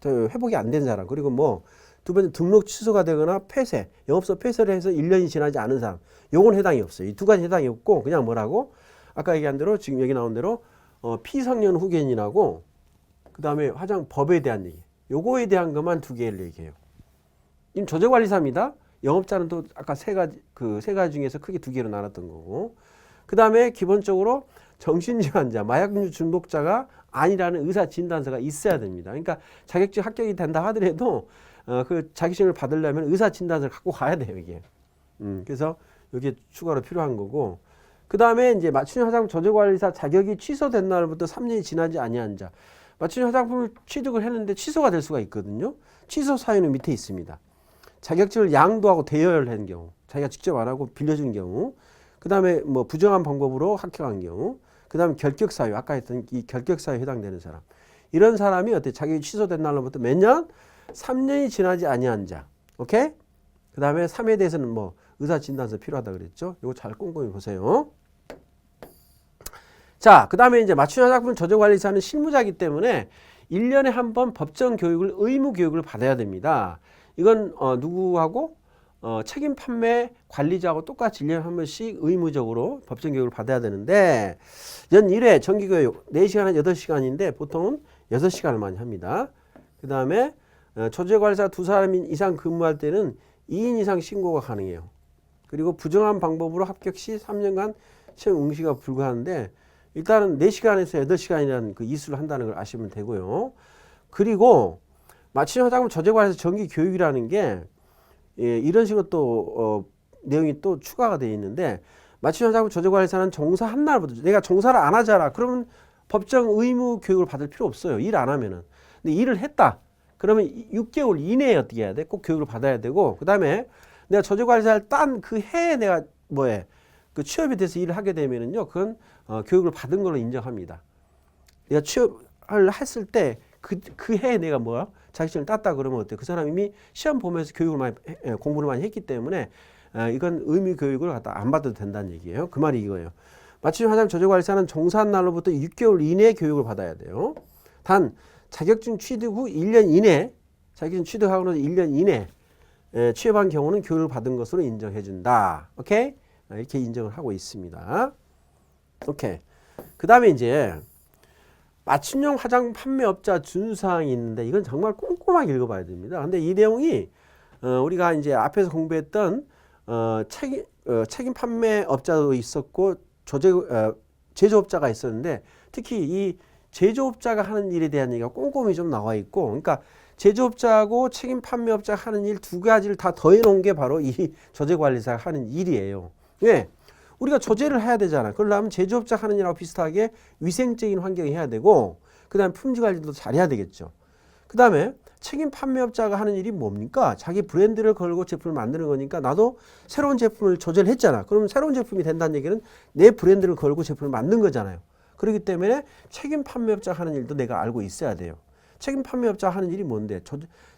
회복이 안 된 사람, 그리고 뭐 두 번째 등록 취소가 되거나 폐쇄, 영업소 폐쇄를 해서 1년이 지나지 않은 사람, 요건 해당이 없어요. 이 두 가지 해당이 없고 그냥 뭐라고? 아까 얘기한 대로 지금 여기 나온 대로 피성년 후견인하고 그 다음에 화장법에 대한 얘기, 요거에 대한 것만 두 개를 얘기해요. 이 조제관리사입니다. 영업자는 또 아까 세 가지 중에서 크게 두 개로 나눴던 거고. 그 다음에 기본적으로 정신질환자, 마약류 중독자가 아니라는 의사 진단서가 있어야 됩니다. 그러니까 자격증 합격이 된다 하더라도 그 자격증을 받으려면 의사 진단서를 갖고 가야 돼요, 이게. 그래서 이게 추가로 필요한 거고. 그 다음에 이제 맞춤형 화장품 조제관리사 자격이 취소된 날부터 3년이 지나지 아니한 자. 맞춤형 화장품을 취득을 했는데 취소가 될 수가 있거든요. 취소 사유는 밑에 있습니다. 자격증을 양도하고 대여를 경우, 자기가 직접 안 하고 빌려준 경우, 그 다음에 뭐 부정한 방법으로 합격한 경우, 그 다음에 결격 사유, 아까 했던 이 결격 사유에 해당되는 사람. 이런 사람이 어때? 자격이 취소된 날로부터 몇 년? 3년이 지나지 아니한 자. 오케이? 그 다음에 3에 대해서는 뭐 의사 진단서 필요하다 그랬죠? 이거 잘 꼼꼼히 보세요. 자, 그 다음에 이제 맞춤형 화장품 조제관리사는 실무자이기 때문에 1년에 한 번 법정 교육을, 의무 교육을 받아야 됩니다. 이건 누구하고? 책임 판매 관리자하고 똑같이 1년에 한 번씩 의무적으로 법정 교육을 받아야 되는데 연 1회 정기 교육 4시간에서 8시간인데 보통은 6시간을 많이 합니다. 그 다음에 조제관리사 2사람 이상 근무할 때는 2인 이상 신고가 가능해요. 그리고 부정한 방법으로 합격 시 3년간 시험 응시가 불가하는데 일단은 4시간에서 8시간이라는 그 이수를 한다는 걸 아시면 되고요. 그리고 맞춤형 화장품 조제관리사 정기 교육이라는 게 이런 식으로 또 내용이 또 추가가 되어 있는데 맞춤형 화장품 조제관리사는 종사한 날부터 내가 종사를 안 하잖아. 그러면 법정 의무 교육을 받을 필요 없어요. 일 안 하면은. 근데 일을 했다. 그러면 6개월 이내에 어떻게 해야 돼? 꼭 교육을 받아야 되고 그 다음에 내가 조제관리사를 딴 그 해에 내가 그 취업이 돼서 일을 하게 되면은요, 그건 교육을 받은 걸로 인정합니다. 내가 취업을 했을 때 그 해에 내가 자격증을 땄다 그러면 어때? 그 사람이 이미 시험 보면서 공부를 많이 했기 때문에 이건 의무 교육을 갖다 안 받아도 된다는 얘기예요. 그 말이 이거예요. 맞춤형 화장품 조제관리사는 종사한 날로부터 6개월 이내에 교육을 받아야 돼요. 단 자격증 취득 후 1년 이내, 자격증 취득하고 나서 1년 이내 취업한 경우는 교육을 받은 것으로 인정해 준다. 오케이? 이렇게 인정을 하고 있습니다. 오케이. 그 다음에 이제 맞춤형 화장품 판매업자 준수사항이 있는데 이건 정말 꼼꼼하게 읽어봐야 됩니다. 근데 이 내용이 우리가 이제 앞에서 공부했던 책임 판매업자도 있었고 제조업자가 있었는데 특히 이 제조업자가 하는 일에 대한 얘기가 꼼꼼히 좀 나와 있고, 그러니까 제조업자하고 책임 판매업자가 하는 일 두 가지를 다 더해 놓은 게 바로 이 조제관리사가 하는 일이에요. 왜? 우리가 조제를 해야 되잖아. 그러려면 제조업자 하는 일하고 비슷하게 위생적인 환경이 해야 되고 그 다음에 품질 관리도 잘해야 되겠죠. 그 다음에 책임 판매업자가 하는 일이 뭡니까? 자기 브랜드를 걸고 제품을 만드는 거니까 나도 새로운 제품을 조제를 했잖아. 그러면 새로운 제품이 된다는 얘기는 내 브랜드를 걸고 제품을 만든 거잖아요. 그렇기 때문에 책임 판매업자가 하는 일도 내가 알고 있어야 돼요. 책임 판매업자가 하는 일이 뭔데?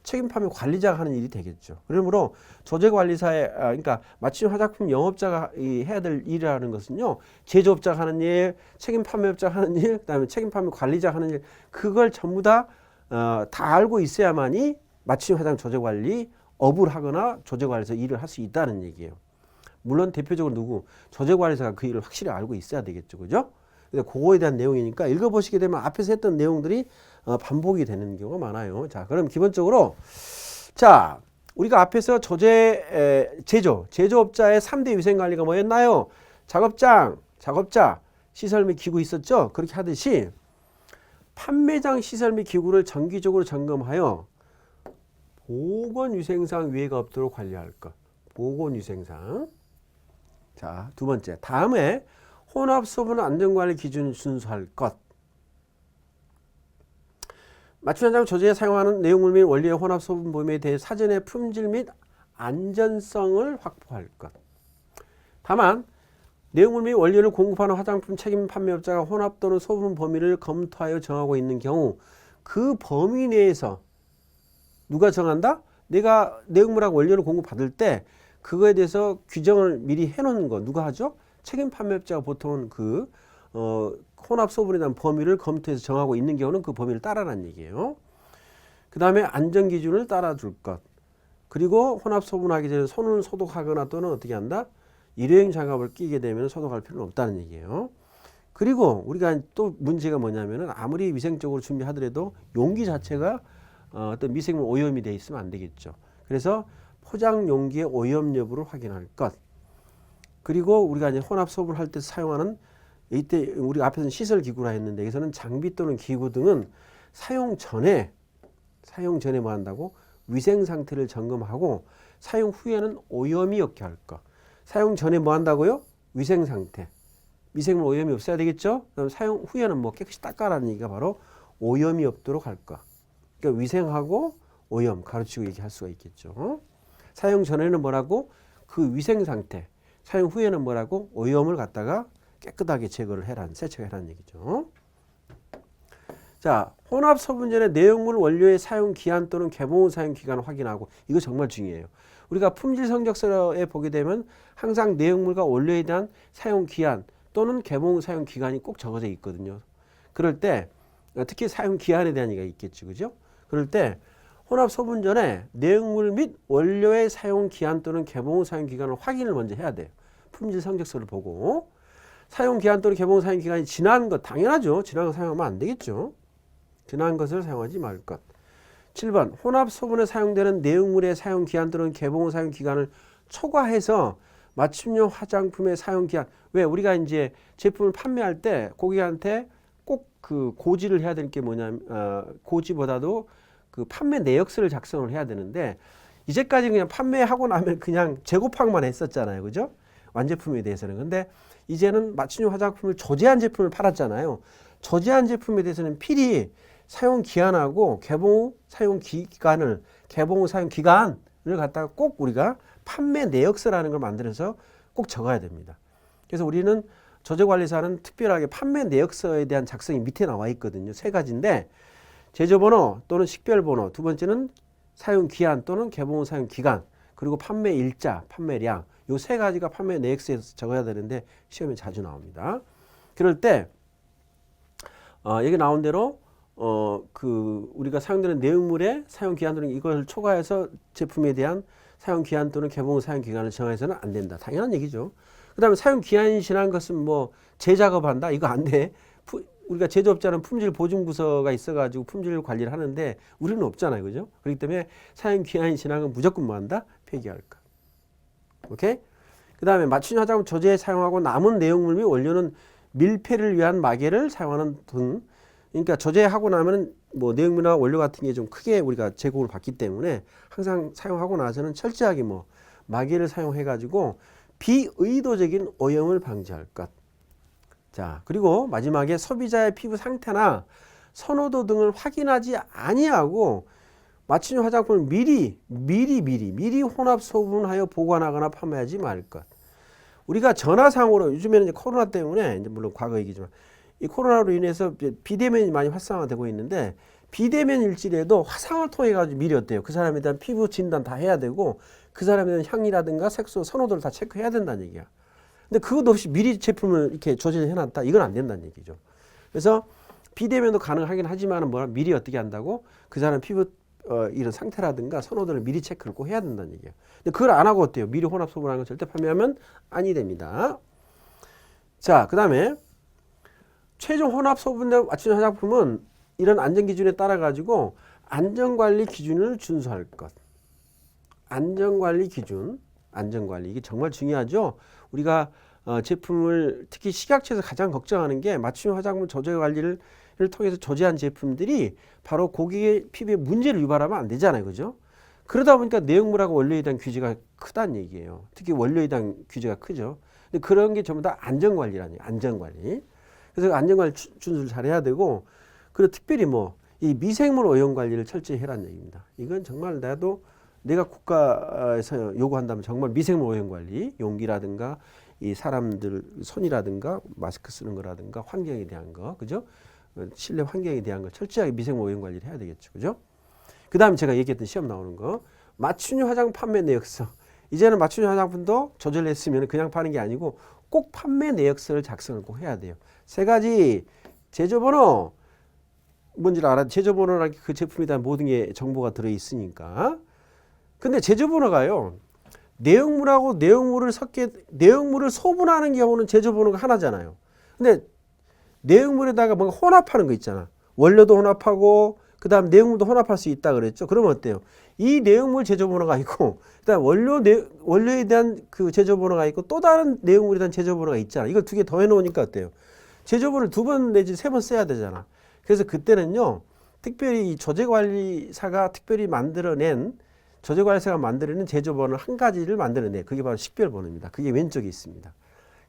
책임 판매 관리자가 하는 일이 되겠죠. 그러므로 조제관리사의 그러니까 맞춤 화장품 영업자가 해야 될 일이라는 것은요. 제조업자가 하는 일, 책임 판매업자가 하는 일, 그다음에 책임 판매 관리자가 하는 일, 그걸 전부 다 다 알고 있어야만이 맞춤형 화장 조제 관리 업을 하거나 조제 관리에서 일을 할 수 있다는 얘기예요. 물론 대표적으로 누구 조제 관리사가 그 일을 확실히 알고 있어야 되겠죠, 그죠? 근데 그거에 대한 내용이니까 읽어보시게 되면 앞에서 했던 내용들이 반복이 되는 경우가 많아요. 자, 그럼 기본적으로 자 우리가 앞에서 제조업자의 3대 위생관리가 뭐였나요? 작업장, 작업자, 시설 및 기구 있었죠? 그렇게 하듯이 판매장 시설 및 기구를 정기적으로 점검하여 보건위생상 위해가 없도록 관리할 것. 보건위생상. 자, 두 번째. 다음에 혼합소분 안전관리 기준을 준수할 것. 맞춤 현장 조제에 사용하는 내용물 및 원리의 혼합소분 범위에 대해 사전의 품질 및 안전성을 확보할 것. 다만 내용물 및 원료를 공급하는 화장품 책임 판매업자가 혼합 또는 소분 범위를 검토하여 정하고 있는 경우 그 범위 내에서 누가 정한다? 내가 내용물하고 원료를 공급받을 때 그거에 대해서 규정을 미리 해놓는 거 누가 하죠? 책임 판매업자가 보통은 그 혼합 소분에 대한 범위를 검토해서 정하고 있는 경우는 그 범위를 따라라는 얘기예요. 그 다음에 안전 기준을 따라줄 것. 그리고 혼합 소분하기 전에 손을 소독하거나 또는 어떻게 한다? 일회용 장갑을 끼게 되면 소독할 필요는 없다는 얘기예요. 그리고 우리가 또 문제가 뭐냐면은 아무리 위생적으로 준비하더라도 용기 자체가 어떤 미생물 오염이 되어 있으면 안 되겠죠. 그래서 포장 용기의 오염 여부를 확인할 것. 그리고 우리가 이제 혼합 소분할 때 사용하는 이때 우리가 앞에서는 시설 기구라 했는데 여기서는 장비 또는 기구 등은 사용 전에 뭐 한다고? 위생 상태를 점검하고 사용 후에는 오염이 없게 할 것. 사용 전에 뭐 한다고요? 위생 상태. 미생물 오염이 없어야 되겠죠? 그럼 사용 후에는 뭐 깨끗이 닦아라는 얘기가 바로 오염이 없도록 할 것. 그러니까 위생하고 오염 가르치고 얘기할 수가 있겠죠. 사용 전에는 뭐라고? 그 위생 상태. 사용 후에는 뭐라고? 오염을 갖다가 깨끗하게 제거를 해라는, 세척을 해라는 얘기죠. 자, 혼합 소분 전에 내용물 원료의 사용 기한 또는 개봉 후 사용 기간을 확인하고 이거 정말 중요해요. 우리가 품질 성적서에 보게 되면 항상 내용물과 원료에 대한 사용 기한 또는 개봉 후 사용 기간이 꼭 적어져 있거든요. 그럴 때 특히 사용 기한에 대한 얘기가 있겠죠, 그죠? 그럴 때 혼합 소분 전에 내용물 및 원료의 사용 기한 또는 개봉 후 사용 기간을 확인을 먼저 해야 돼요. 품질 성적서를 보고 사용 기한 또는 개봉 후 사용 기간이 지난 것 당연하죠. 지난 거 사용하면 안 되겠죠. 지난 것을 사용하지 말 것. 7번 혼합 소분에 사용되는 내용물의 사용 기한 또는 개봉 후 사용 기간을 초과해서 맞춤형 화장품의 사용 기한. 왜 우리가 이제 제품을 판매할 때 고객한테 꼭 그 고지를 해야 될 게 뭐냐면 고지보다도 그 판매 내역서를 작성을 해야 되는데 이제까지 그냥 판매하고 나면 그냥 재고판만 했었잖아요, 그죠? 완제품에 대해서는. 근데 이제는 맞춤형 화장품을 조제한 제품을 팔았잖아요. 조제한 제품에 대해서는 필히 사용 기한하고 개봉 후 사용 기간을 개봉 후 사용 기간을 갖다가 꼭 우리가 판매 내역서라는 걸 만들어서 꼭 적어야 됩니다. 그래서 우리는 조제관리사는 특별하게 판매 내역서에 대한 작성이 밑에 나와 있거든요. 세 가지인데 제조번호 또는 식별번호, 두 번째는 사용 기한 또는 개봉 후 사용 기간, 그리고 판매 일자, 판매량, 요 세 가지가 판매 내역서에서 적어야 되는데 시험에 자주 나옵니다. 그럴 때 여기 나온 대로 그 우리가 사용되는 내용물의 사용 기한 또는 이걸 초과해서 제품에 대한 사용 기한 또는 개봉 후 사용 기간을 정해서는 안 된다. 당연한 얘기죠. 그 다음에 사용 기한이 지난 것은 뭐 재작업한다? 이거 안 돼. 우리가 제조업자는 품질 보증 부서가 있어가지고 품질 관리를 하는데 우리는 없잖아요, 그죠? 그렇기 때문에 사용 기한이 지난 건 무조건 뭐 한다? 폐기할 것. 오케이? 그 다음에 맞춤 화장품 조제에 사용하고 남은 내용물 및 원료는 밀폐를 위한 마개를 사용하는 등. 그러니까 조제하고 나면은 뭐 내용물이나 원료 같은 게 좀 크게 우리가 제공을 받기 때문에 항상 사용하고 나서는 철저하게 뭐 마개를 사용해 가지고 비의도적인 오염을 방지할 것. 자, 그리고 마지막에 소비자의 피부 상태나 선호도 등을 확인하지 아니하고 맞춤 화장품을 미리 혼합 소분하여 보관하거나 판매하지 말 것. 우리가 전화상으로 요즘에는 이제 코로나 때문에 이제 물론 과거 얘기지만 이 코로나로 인해서 비대면이 많이 활성화되고 있는데 비대면일지라도 화상을 통해 가지고 미리 어때요? 그 사람에 대한 피부 진단 다 해야 되고 그 사람에 대한 향이라든가 색소, 선호도를 다 체크해야 된다는 얘기야. 근데 그것 없이 미리 제품을 이렇게 조제해 놨다. 이건 안 된다는 얘기죠. 그래서 비대면도 가능하긴 하지만 뭐 미리 어떻게 한다고 그 사람 피부 이런 상태라든가 선호도를 미리 체크를 꼭 해야 된다는 얘기예요. 근데 그걸 안 하고 어때요? 미리 혼합 소분하는 거 절대 판매하면 아니 됩니다. 자, 그 다음에 최종 혼합 소분된 맞춤형 화장품은 이런 안전 기준에 따라 가지고 안전관리 기준을 준수할 것. 안전관리 기준, 안전관리 이게 정말 중요하죠. 우리가 제품을 특히 식약처에서 가장 걱정하는 게 맞춤형 화장품 조제 관리를 통해서 조제한 제품들이 바로 고객의 피부에 문제를 유발하면 안 되잖아요, 그죠? 그러다 보니까 내용물하고 원료에 대한 규제가 크다는 얘기예요. 특히 원료에 대한 규제가 크죠. 근데 그런 게 전부 다 안전관리라는 얘기예요. 안전관리. 그래서 안전관리 준수를 잘해야 되고, 그리고 특별히 뭐 이 미생물 오염 관리를 철저히 해라는 얘기입니다. 이건 정말 내가 국가에서 요구한다면 정말 미생물 오염 관리, 용기라든가 이 사람들 손이라든가 마스크 쓰는 거라든가 환경에 대한 거, 그죠? 실내 환경에 대한 거 철저하게 미생물 오염 관리를 해야 되겠죠, 그죠? 그 다음에 제가 얘기했던 시험 나오는 거 맞춤형 화장품 판매 내역서. 이제는 맞춤형 화장품도 조절을 했으면 그냥 파는 게 아니고 꼭 판매 내역서를 작성을 꼭 해야 돼요. 세 가지 제조번호 뭔지를 알아. 제조번호랑 그 제품에 대한 모든 게 정보가 들어있으니까. 근데 제조번호가요. 내용물하고 내용물을 소분하는 경우는 제조번호가 하나잖아요. 근데 내용물에다가 뭔가 혼합하는 거 있잖아. 원료도 혼합하고 그다음 내용물도 혼합할 수 있다 그랬죠. 그러면 어때요? 이 내용물 제조번호가 있고 그다음 원료에 대한 그 제조번호가 있고 또 다른 내용물에 대한 제조번호가 있잖아. 이걸 두 개 더 해놓으니까 어때요? 제조번호를 2번 내지 3번 써야 되잖아. 그래서 그때는요. 특별히 이 조제관리사가 특별히 조제관리사가 만들어낸 제조번호 한 가지를 만들어내. 그게 바로 식별번호입니다. 그게 왼쪽에 있습니다.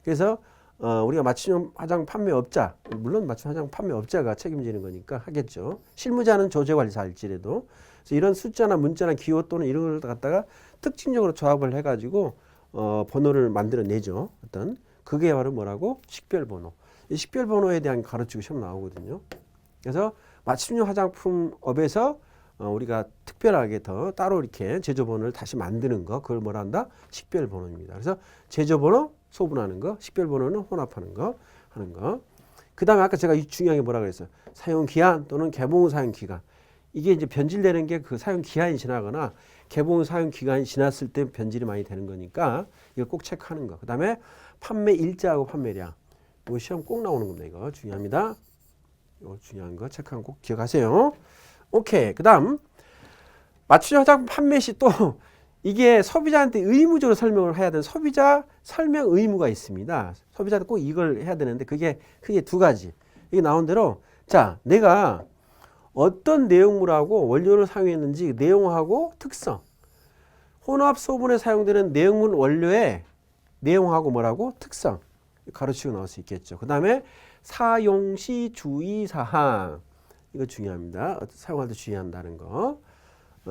그래서 우리가 맞춤형 화장 판매업자, 물론 맞춤 화장 판매업자가 책임지는 거니까 하겠죠. 실무자는 조제관리사일지라도. 그래서 이런 숫자나 문자나 기호 또는 이런 걸 갖다가 특징적으로 조합을 해가지고 번호를 만들어내죠. 그게 바로 뭐라고? 식별번호. 이 식별번호에 대한 가르치고 시험 나오거든요. 그래서 맞춤형 화장품업에서 우리가 특별하게 더 따로 이렇게 제조번호를 다시 만드는 거, 그걸 뭐라 한다? 식별번호입니다. 그래서 제조번호 소분하는 거, 식별번호는 혼합하는 거 하는 거. 그 다음에 아까 제가 중요한 게 뭐라 그랬어요? 사용기한 또는 개봉 후 사용기간. 이게 이제 변질되는 게 그 사용기한이 지나거나 개봉 후 사용기간이 지났을 때 변질이 많이 되는 거니까 이걸 꼭 체크하는 거. 그 다음에 판매 일자하고 판매량. 이거 시험 꼭 나오는 겁니다. 이거 중요합니다. 이거 중요한 거 체크하고 꼭 기억하세요. 오케이. 그 다음 맞춤형 화장품 판매 시 또 이게 소비자한테 의무적으로 설명을 해야 되는 소비자 설명 의무가 있습니다. 소비자도 꼭 이걸 해야 되는데 그게 크게 2가지. 이게 나온 대로 자, 내가 어떤 내용물하고 원료를 사용했는지 내용하고 특성. 혼합 소분에 사용되는 내용물 원료의 내용하고 뭐라고? 특성. 가르치고 나올 수 있겠죠. 그 다음에 사용 시 주의사항. 이거 중요합니다. 사용할 때 주의한다는 거.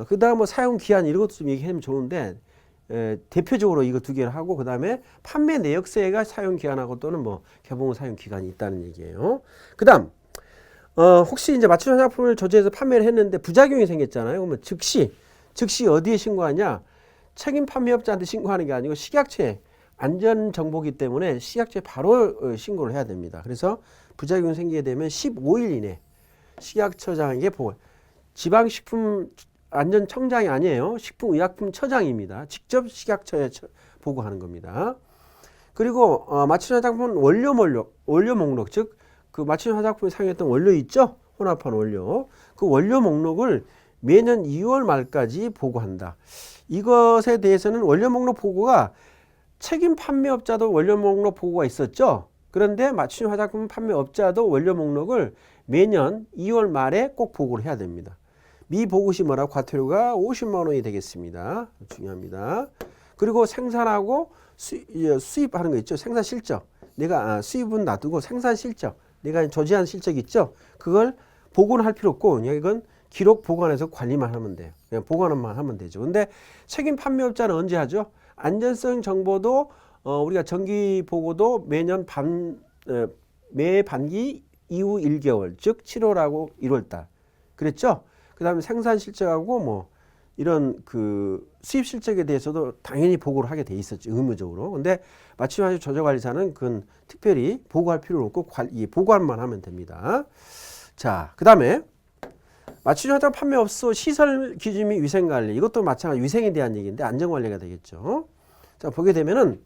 그 다음 뭐 사용 기한 이런 것도 좀 얘기하면 좋은데 대표적으로 이거 2개를 하고 그 다음에 판매 내역서에가 사용 기한하고 또는 뭐 개봉 후 사용 기간이 있다는 얘기예요. 그 다음 혹시 이제 맞춤 화장품을 조제해서 판매를 했는데 부작용이 생겼잖아요. 그러면 즉시 어디에 신고하냐? 책임 판매업자한테 신고하는 게 아니고 식약처에 안전 정보기 때문에 식약처에 바로 신고를 해야 됩니다. 그래서 부작용이 생기게 되면 15일 이내 식약처장에게 보고. 지방식품 안전청장이 아니에요. 식품의약품처장입니다. 직접 식약처에 보고하는 겁니다. 그리고 맞춤 화장품 원료 목록, 즉 그 맞춤 화장품에 사용했던 원료 있죠? 혼합한 원료. 그 원료 목록을 매년 2월 말까지 보고한다. 이것에 대해서는 원료 목록 보고가 책임 판매업자도 원료 목록 보고가 있었죠. 그런데 맞춤 화장품 판매업자도 원료 목록을 매년 2월 말에 꼭 보고를 해야 됩니다. 미보고 시 뭐라고? 과태료가 50만 원이 되겠습니다. 중요합니다. 그리고 생산하고 수입하는 거 있죠. 생산 실적. 내가 수입은 놔두고 생산 실적. 내가 조제한 실적 있죠. 그걸 보고는 할 필요 없고 그냥 이건 기록 보관해서 관리만 하면 돼요. 그냥 보관만 하면 되죠. 근데 책임 판매업자는 언제 하죠? 안전성 정보도 우리가 정기 보고도 매년 매 반기 이후 1개월, 즉 7월하고 1월달. 그랬죠? 그 다음에 생산 실적하고 뭐 이런 그 수입 실적에 대해서도 당연히 보고를 하게 돼 있었죠. 의무적으로. 근데 맞춤 조제관리사는 그건 특별히 보고할 필요는 없고 보관만 하면 됩니다. 자, 그 다음에 맞춤형 화장 판매업소 시설 기준 및 위생관리. 이것도 마찬가지 위생에 대한 얘기인데 안전관리가 되겠죠. 자, 보게 되면은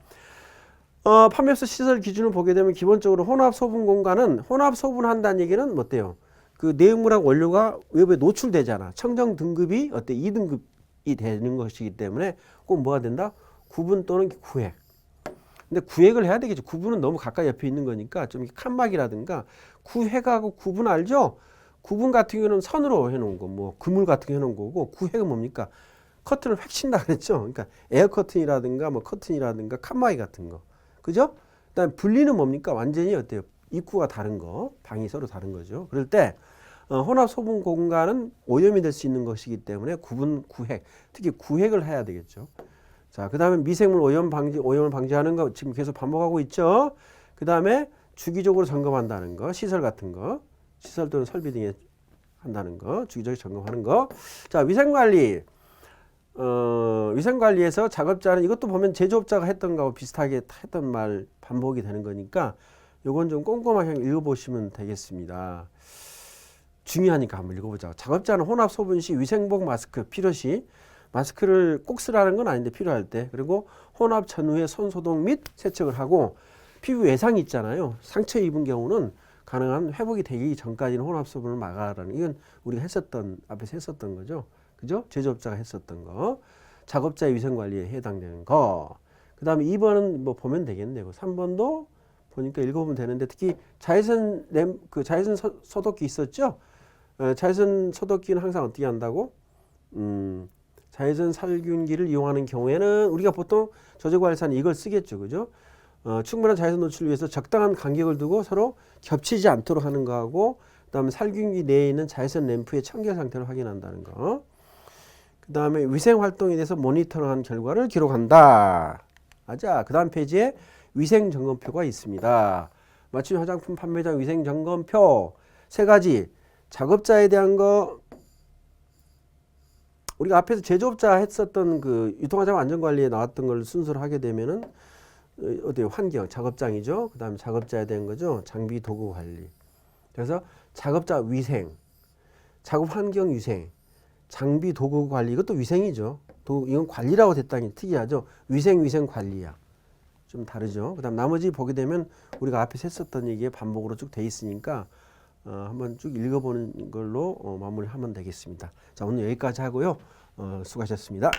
판매업소 시설 기준을 보게 되면 기본적으로 혼합 소분 공간은 혼합 소분한다는 얘기는 뭐 어때요? 그 내용물하고 원료가 외부에 노출되잖아. 청정 등급이 어때? 2등급이 되는 것이기 때문에 꼭 뭐가 된다? 구분 또는 구획. 근데 구획을 해야 되겠죠. 구분은 너무 가까이 옆에 있는 거니까 좀 칸막이라든가 구획하고 구분 알죠? 구분 같은 경우는 선으로 해놓은 거, 뭐 그물 같은 거 해놓은 거고 구획은 뭡니까? 커튼을 획 친다 그랬죠. 그러니까 에어 커튼이라든가 뭐 커튼이라든가 칸막이 같은 거, 그죠? 그다음 분리는 뭡니까? 완전히 어때요? 입구가 다른 거, 방이 서로 다른 거죠. 그럴 때 혼합 소분 공간은 오염이 될 수 있는 것이기 때문에 구분, 구획, 특히 구획을 해야 되겠죠. 자, 그 다음에 미생물 오염을 방지하는 거 지금 계속 반복하고 있죠. 그 다음에 주기적으로 점검한다는 거, 시설 같은 거, 시설 또는 설비 등에 한다는 거, 주기적으로 점검하는 거. 자, 위생관리. 위생관리에서 작업자는 이것도 보면 제조업자가 했던 거하고 비슷하게 했던 말 반복이 되는 거니까 요건 좀 꼼꼼하게 읽어보시면 되겠습니다. 중요하니까 한번 읽어보자. 작업자는 혼합 소분 시 위생복 마스크 필요시 마스크를 꼭 쓰라는 건 아닌데 필요할 때, 그리고 혼합 전후에 손 소독 및 세척을 하고 피부 외상이 있잖아요. 상처 입은 경우는 가능한 회복이 되기 전까지는 혼합 소분을 막아라는, 이건 우리가 앞에서 했었던 거죠. 그죠? 제조업자가 했었던 거. 작업자의 위생관리에 해당되는 거. 그 다음에 2번은 뭐 보면 되겠네요. 3번도 보니까 읽어보면 되는데, 특히 자외선 소독기 있었죠? 자외선 소독기는 항상 어떻게 한다고? 자외선 살균기를 이용하는 경우에는 우리가 보통 저제관리사는 이걸 쓰겠죠. 그죠? 충분한 자외선 노출을 위해서 적당한 간격을 두고 서로 겹치지 않도록 하는 거하고, 그 다음에 살균기 내에 있는 자외선 램프의 청결 상태를 확인한다는 거. 그 다음에 위생 활동에 대해서 모니터링한 결과를 기록한다. 맞아. 그 다음 페이지에 위생 점검표가 있습니다. 맞춤 화장품 판매장 위생 점검표 3가지. 작업자에 대한 거, 우리가 앞에서 제조업자 했었던 그 유통화장 안전관리에 나왔던 걸 순서로 하게 되면은 어때요? 환경, 작업장이죠. 그 다음에 작업자에 대한 거죠. 장비 도구 관리. 그래서 작업자 위생, 작업 환경 위생, 장비 도구 관리, 이것도 위생이죠. 이건 관리라고 됐다니 특이하죠. 위생 관리야. 좀 다르죠. 그 다음 나머지 보게 되면 우리가 앞에서 했었던 얘기에 반복으로 쭉 돼 있으니까 한번 쭉 읽어보는 걸로 마무리하면 되겠습니다. 자, 오늘 여기까지 하고요. 수고하셨습니다.